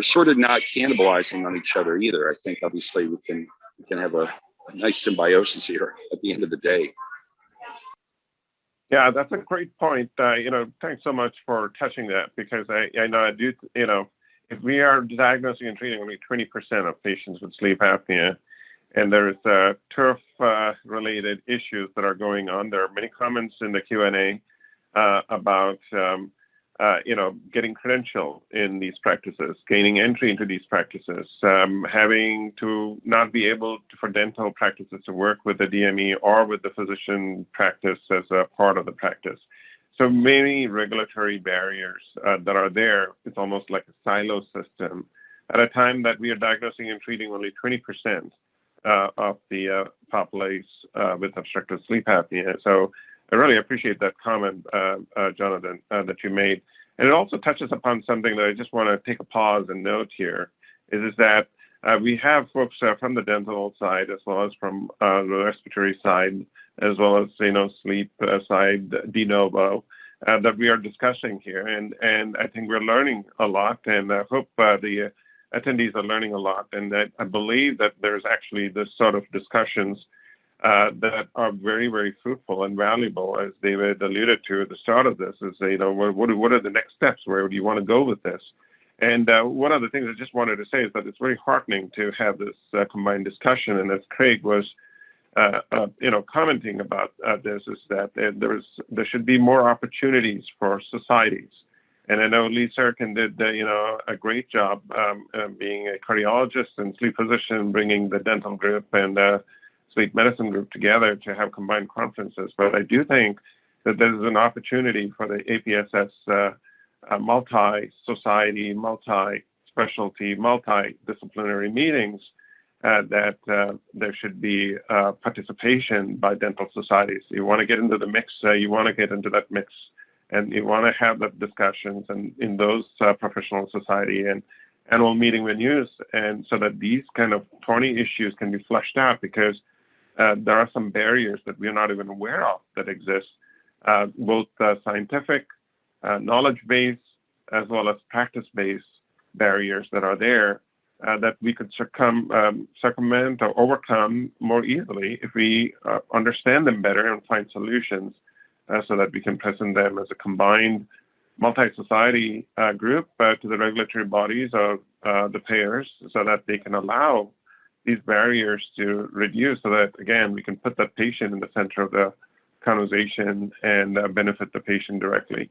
sort of not cannibalizing on each other either. I think obviously we can have a nice symbiosis here at the end of the day. Yeah, that's a great point. Thanks so much for touching that, because I know I do, if we are diagnosing and treating only 20% of patients with sleep apnea, and there's turf-related issues that are going on, there are many comments in the Q&A about, getting credential in these practices, gaining entry into these practices, having to not be able to, for dental practices to work with the DME or with the physician practice as a part of the practice. So many regulatory barriers that are there. It's almost like a silo system at a time that we are diagnosing and treating only 20% of the populace with obstructive sleep apnea. So I really appreciate that comment, Jonathan, that you made. And it also touches upon something that I just want to take a pause and note here, is that we have folks from the dental side, as well as from the respiratory side, as well as, sleep side, de novo, that we are discussing here. And I think we're learning a lot, and I hope the attendees are learning a lot. And that I believe that there's actually this sort of discussions that are very, very fruitful and valuable, as David alluded to at the start of this, is, what are the next steps? Where do you want to go with this? And one of the things I just wanted to say is that it's very heartening to have this combined discussion. And as Craig was, commenting about this, is that there should be more opportunities for societies. And I know Lee Serkin did, a great job being a cardiologist and sleep physician, bringing the dental group and sleep medicine group together to have combined conferences. But I do think that there's an opportunity for the APSS multi-society, multi-specialty, multidisciplinary meetings, that there should be participation by dental societies. You want to get into the mix, you want to get into that mix, and you want to have the discussions and in those professional society and annual meeting venues, and so that these kind of thorny issues can be fleshed out, because there are some barriers that we're not even aware of that exist, both scientific, knowledge-based, as well as practice-based barriers that are there that we could circumvent or overcome more easily if we understand them better and find solutions so that we can present them as a combined multi-society group to the regulatory bodies of the payers, so that they can allow these barriers to reduce, so that, again, we can put the patient in the center of the conversation and benefit the patient directly.